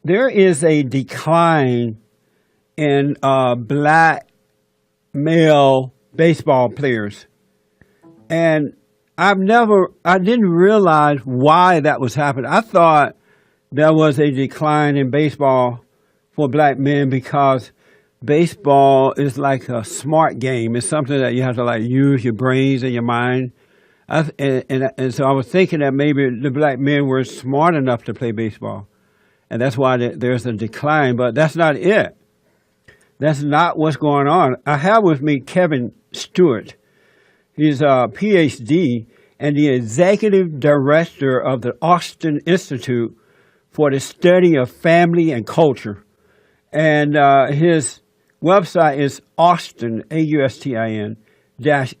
There is a decline in black male baseball players. And I didn't realize why that was happening. I thought there was a decline in baseball for black men because baseball is like a smart game. It's something that you have to like use your brains and your mind. And so I was thinking that maybe the black men were smart enough to play baseball. And that's why there's a decline, but that's not it. That's not what's going on. I have with me Kevin Stuart. He's a Ph.D. and the executive director of the Austin-Institute for the study of family and culture. And his website is Austin, AUSTIN,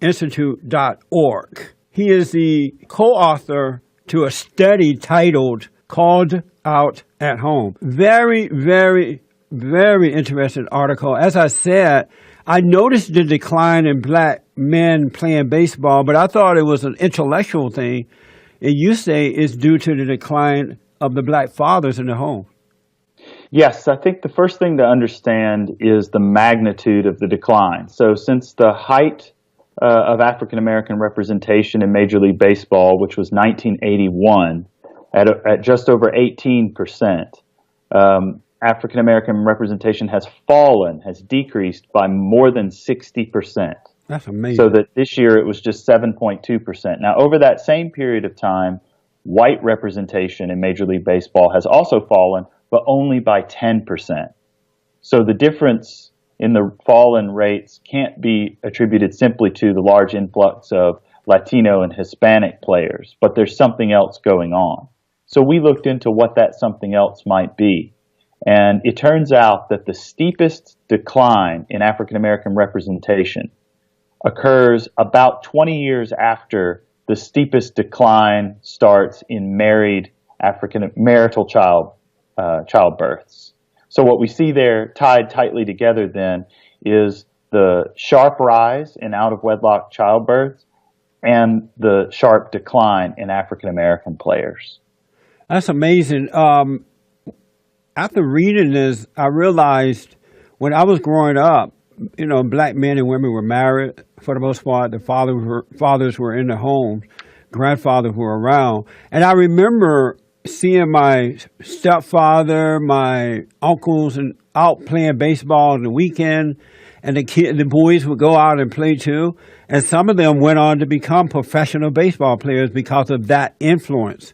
institute.org. He is the co-author to a study titled Called Out at Home. Very, very, very interesting article. As I said, I noticed the decline in black men playing baseball, but I thought it was an intellectual thing. And you say it's due to the decline of the black fathers in the home. Yes, I think the first thing to understand is the magnitude of the decline. So since the height of African American representation in Major League Baseball, which was 1981, at just over 18%, African American representation has decreased by more than 60%. That's amazing. So that this year it was just 7.2%. Now, over that same period of time, white representation in Major League Baseball has also fallen, but only by 10%. So the difference in the fallen rates can't be attributed simply to the large influx of Latino and Hispanic players, but there's something else going on. So we looked into what that something else might be. And it turns out that the steepest decline in African American representation occurs about 20 years after the steepest decline starts in married marital childbirths. So what we see there tied tightly together then is the sharp rise in out-of-wedlock childbirths and the sharp decline in African American players. That's amazing. After reading this, I realized when I was growing up, black men and women were married for the most part. The fathers were in the homes, grandfathers were around. And I remember seeing my stepfather, my uncles, and out playing baseball on the weekend, and the boys would go out and play too. And some of them went on to become professional baseball players because of that influence.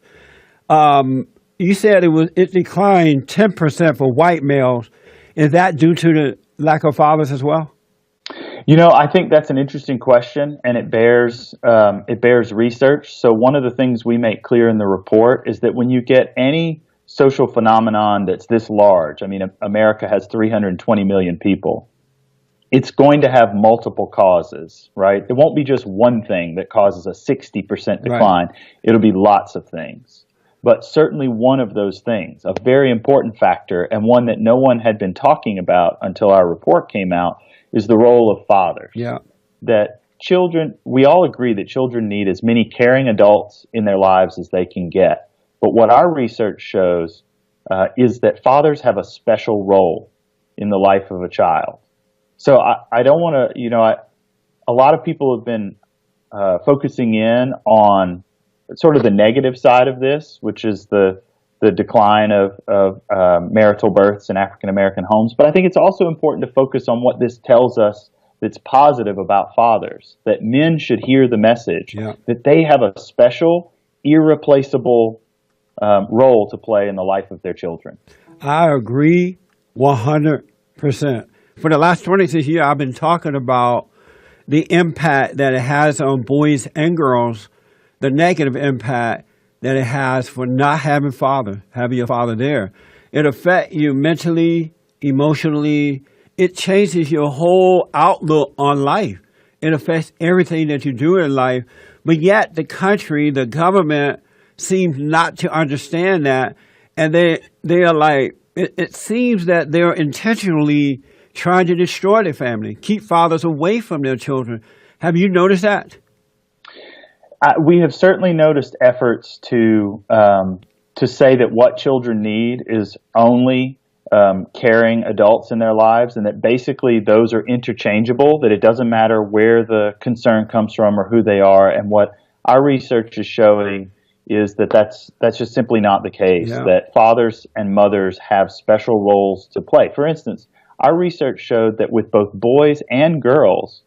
You said it declined 10% for white males. Is that due to the lack of fathers as well? I think that's an interesting question, and it bears research. So one of the things we make clear in the report is that when you get any social phenomenon that's this large, America has 320 million people, it's going to have multiple causes, right? It won't be just one thing that causes a 60% decline. Right. It'll be lots of things. But certainly one of those things, a very important factor, and one that no one had been talking about until our report came out, is the role of fathers. Yeah. That we all agree that children need as many caring adults in their lives as they can get. But what our research shows is that fathers have a special role in the life of a child. So I don't want to, a lot of people have been focusing in on sort of the negative side of this, which is the decline of marital births in African American homes. But I think it's also important to focus on what this tells us that's positive about fathers, that men should hear the message, that they have a special, irreplaceable role to play in the life of their children. I agree 100%. For the last 26 years, I've been talking about the impact that it has on boys and girls, the negative impact that it has for not having your father there. It affects you mentally, emotionally. It changes your whole outlook on life. It affects everything that you do in life. But yet the country, the government seems not to understand that. And they are like, it seems that they're intentionally trying to destroy their family, keep fathers away from their children. Have you noticed that? We have certainly noticed efforts to to say that what children need is only caring adults in their lives, and that basically those are interchangeable, that it doesn't matter where the concern comes from or who they are. And what our research is showing is that that's just simply not the case, Yeah. that fathers and mothers have special roles to play. For instance, our research showed that with both boys and girls,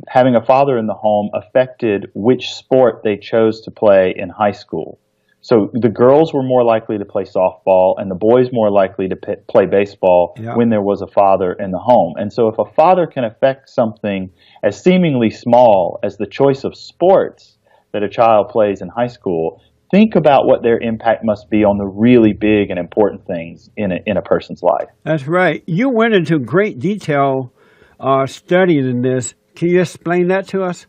having a father in the home affected which sport they chose to play in high school. So the girls were more likely to play softball and the boys more likely to play baseball Yeah. when there was a father in the home. And so if a father can affect something as seemingly small as the choice of sports that a child plays in high school, think about what their impact must be on the really big and important things in a person's life. That's right. You went into great detail studying this. Can you explain that to us?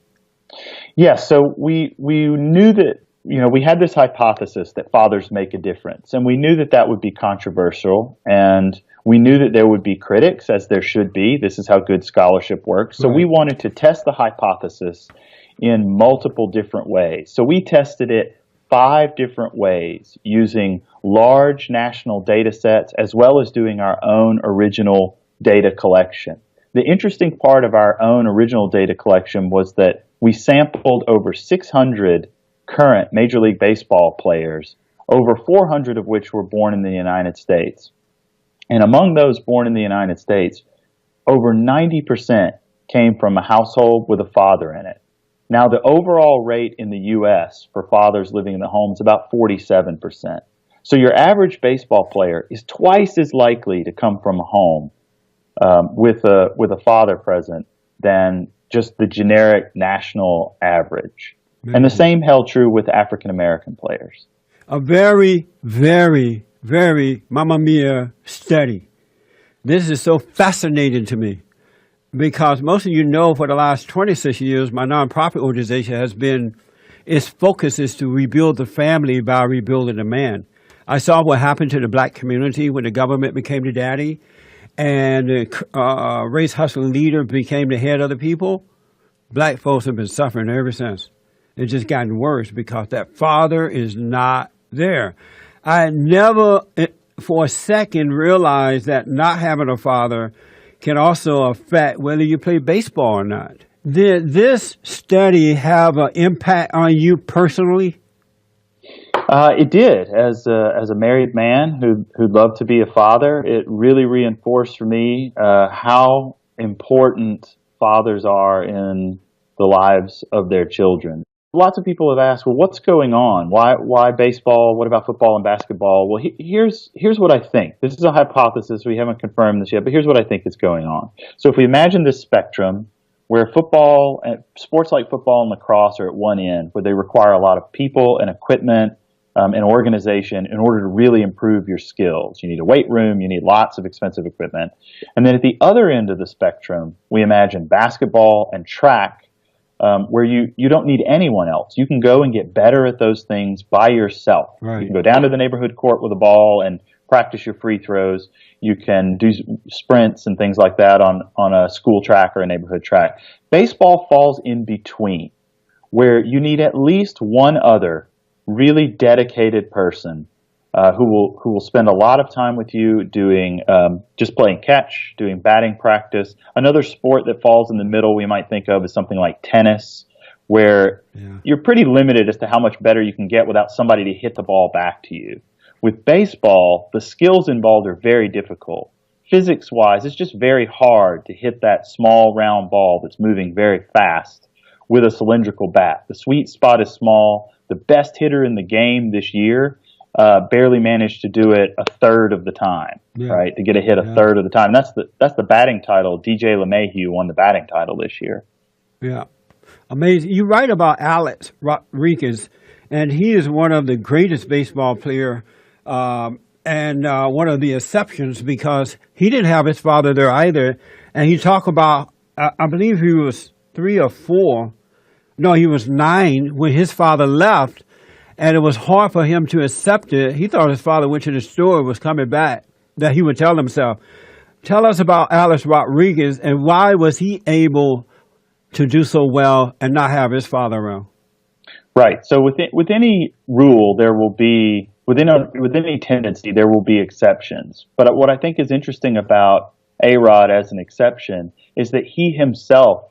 Yes, so we knew that, we had this hypothesis that fathers make a difference, and we knew that that would be controversial, and we knew that there would be critics, as there should be. This is how good scholarship works. So we wanted to test the hypothesis in multiple different ways. So we tested it 5 different ways using large national data sets as well as doing our own original data collection. The interesting part of our own original data collection was that we sampled over 600 current Major League Baseball players, over 400 of which were born in the United States. And among those born in the United States, over 90% came from a household with a father in it. Now, the overall rate in the U.S. for fathers living in the home is about 47%. So your average baseball player is twice as likely to come from a home with a father present than just the generic national average. Mm-hmm. And the same held true with African American players. A very, very, very Mamma Mia study. This is so fascinating to me because most of you know for the last 26 years, my nonprofit organization has been, its focus is to rebuild the family by rebuilding the man. I saw what happened to the black community when the government became the daddy and the race hustling leader became the head of the people. Black folks have been suffering ever since. It's just gotten worse because that father is not there. I never for a second realized that not having a father can also affect whether you play baseball or not. Did this study have an impact on you personally? It did. As a married man who'd love to be a father, it really reinforced for me how important fathers are in the lives of their children. Lots of people have asked, well, what's going on? Why baseball? What about football and basketball? Well, here's what I think. This is a hypothesis. We haven't confirmed this yet, but here's what I think is going on. So if we imagine this spectrum where football and sports like football and lacrosse are at one end, where they require a lot of people and equipment and organization in order to really improve your skills. You need a weight room. You need lots of expensive equipment. And then at the other end of the spectrum, we imagine basketball and track, where you don't need anyone else. You can go and get better at those things by yourself. Right. You can go down to the neighborhood court with a ball and practice your free throws. You can do sprints and things like that on a school track or a neighborhood track. Baseball falls in between, where you need at least one other really dedicated person who will spend a lot of time with you doing just playing catch, doing batting practice. Another sport that falls in the middle we might think of is something like tennis, where you're pretty limited as to how much better you can get without somebody to hit the ball back to you. With baseball, the skills involved are very difficult. Physics-wise, it's just very hard to hit that small round ball that's moving very fast with a cylindrical bat. The sweet spot is small. The best hitter in the game this year barely managed to do it a third of the time, right? To get a hit a third of the time. And that's the batting title. DJ LeMahieu won the batting title this year. Yeah. Amazing. You write about Alex Rodriguez, and he is one of the greatest baseball players and one of the exceptions because he didn't have his father there either. And he talked about, I believe he was 3 or 4. No, he was 9 when his father left. And it was hard for him to accept it. He thought his father went to the store and was coming back, that he would tell himself. Tell us about Alex Rodriguez and why was he able to do so well and not have his father around? Right. So with any rule, there will be with any tendency, there will be exceptions. But what I think is interesting about A-Rod as an exception is that he himself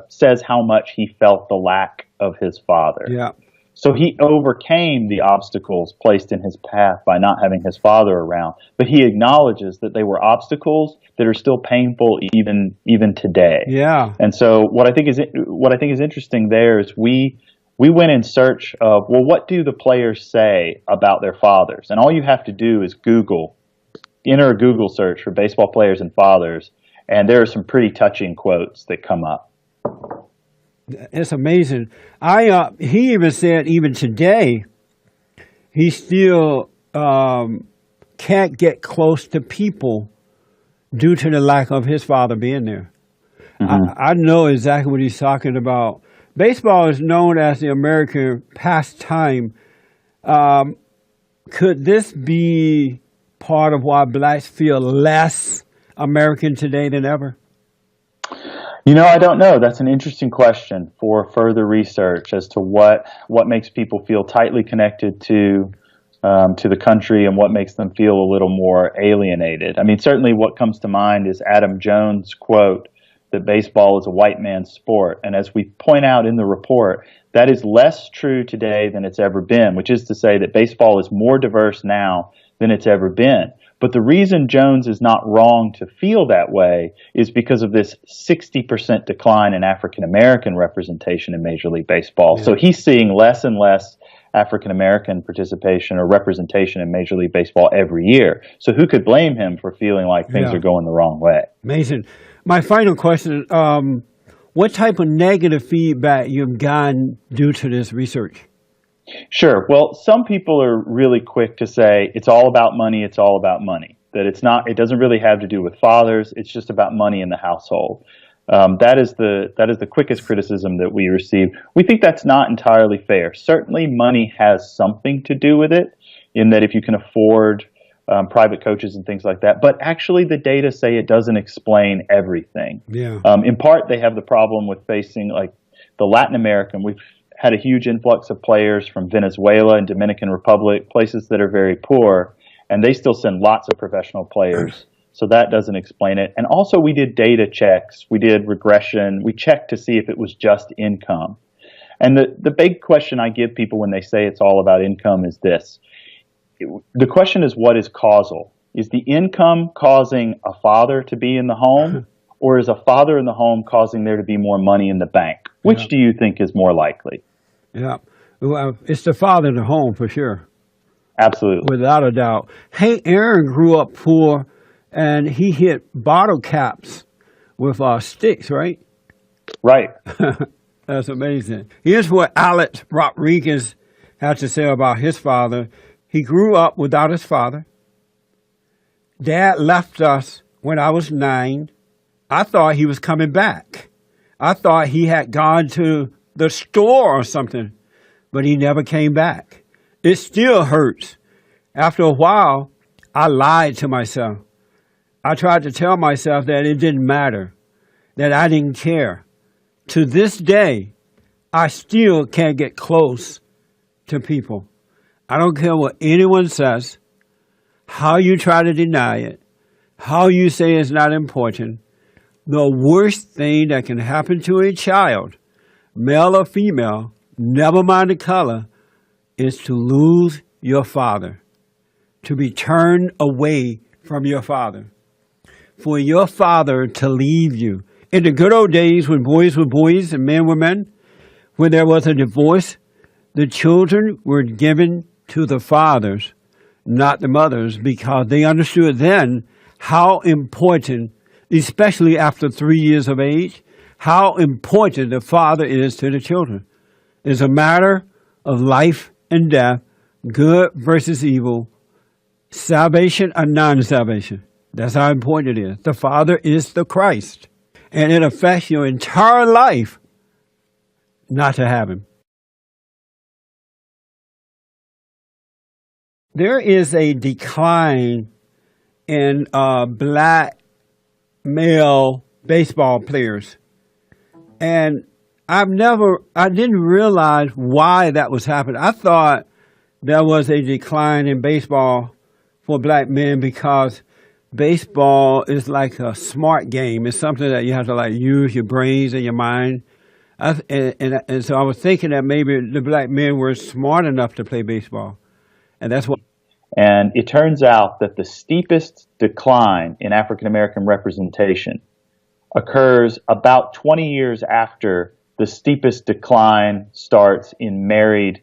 says how much he felt the lack of his father. Yeah. So he overcame the obstacles placed in his path by not having his father around. But he acknowledges that they were obstacles that are still painful even today. Yeah. And so what I think is interesting there is we went in search of, well, what do the players say about their fathers? And all you have to do is enter a Google search for baseball players and fathers, and there are some pretty touching quotes that come up. It's amazing. He even said even today, he still can't get close to people due to the lack of his father being there. Mm-hmm. I know exactly what he's talking about. Baseball is known as the American pastime. Could this be part of why blacks feel less American today than ever? I don't know. That's an interesting question for further research as to what makes people feel tightly connected to the country and what makes them feel a little more alienated. I mean, certainly what comes to mind is Adam Jones' quote that baseball is a white man's sport. And as we point out in the report, that is less true today than it's ever been, which is to say that baseball is more diverse now than it's ever been. But the reason Jones is not wrong to feel that way is because of this 60% decline in African American representation in Major League Baseball. Yeah. So he's seeing less and less African American participation or representation in Major League Baseball every year. So who could blame him for feeling like things are going the wrong way? Amazing. My final question, what type of negative feedback you've gotten due to this research? Sure. Well, some people are really quick to say it's all about money. It's all about money. That it doesn't really have to do with fathers. It's just about money in the household. That is the quickest criticism that we receive. We think that's not entirely fair. Certainly, money has something to do with it, in that if you can afford private coaches and things like that. But actually, the data say it doesn't explain everything. Yeah. In part, they have the problem with facing like the Latin American. We've had a huge influx of players from Venezuela and Dominican Republic, places that are very poor, and they still send lots of professional players. So that doesn't explain it. And also we did data checks. We did regression. We checked to see if it was just income. And the big question I give people when they say it's all about income is this. The question is, what is causal? Is the income causing a father to be in the home? Or is a father in the home causing there to be more money in the bank? Which do you think is more likely? Yeah. Well, it's the father in the home for sure. Absolutely. Without a doubt. Hey, Aaron grew up poor, and he hit bottle caps with sticks, right? Right. That's amazing. Here's what Alex Rodriguez had to say about his father. He grew up without his father. Dad left us when I was 9. I thought he was coming back. I thought he had gone to the store or something, but he never came back. It still hurts. After a while, I lied to myself. I tried to tell myself that it didn't matter, that I didn't care. To this day, I still can't get close to people. I don't care what anyone says, how you try to deny it, how you say it's not important. The worst thing that can happen to a child, male or female, never mind the color, is to lose your father, to be turned away from your father, for your father to leave you. In the good old days when boys were boys and men were men, when there was a divorce, the children were given to the fathers, not the mothers, because they understood then how important, especially after 3 years of age, how important the father is to the children. It's a matter of life and death, good versus evil, salvation or non-salvation. That's how important it is. The father is the Christ, and it affects your entire life not to have him. There is a decline in black male baseball players. And I didn't realize why that was happening. I thought there was a decline in baseball for black men because baseball is like a smart game. It's something that you have to like use your brains and your mind. And so I was thinking that maybe the black men were smart enough to play baseball. And that's what. And it turns out that the steepest decline in African American representation occurs about 20 years after the steepest decline starts in married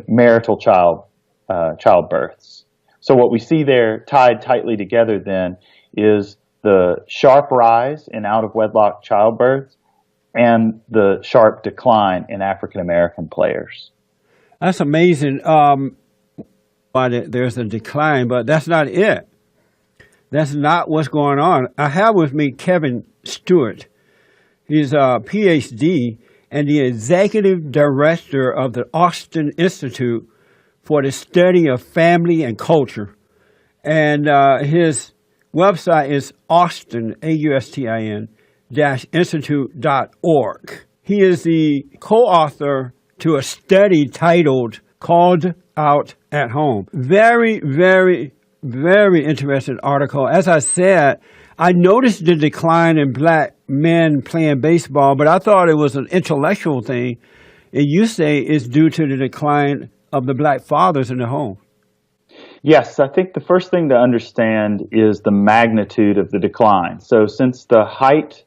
marital childbirths. So what we see there tied tightly together then is the sharp rise in out-of-wedlock childbirths and the sharp decline in African American players. That's amazing. There's a decline, but that's not it. That's not what's going on. I have with me Kevin Stuart. He's a Ph.D. and the executive director of the Austin-Institute for the Study of Family and Culture. And his website is Austin, AUSTIN, -institute.org. He is the co-author to a study titled Called Out at Home. Very, very, very interesting article. As I said, I noticed the decline in black men playing baseball, but I thought it was an intellectual thing. And you say it's due to the decline of the black fathers in the home. Yes, I think the first thing to understand is the magnitude of the decline. So since the height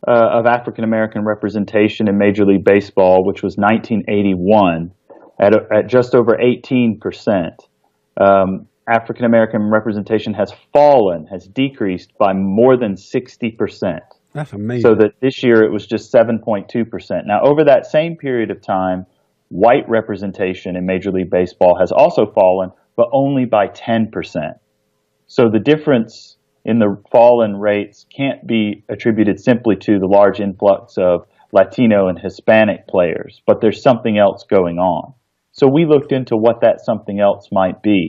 of African American representation in Major League Baseball, which was 1981, at just over 18%, African American representation has decreased by more than 60%. That's amazing. So that this year it was just 7.2%. Now, over that same period of time, white representation in Major League Baseball has also fallen, but only by 10%. So the difference in the fallen rates can't be attributed simply to the large influx of Latino and Hispanic players, but there's something else going on. So we looked into what that something else might be.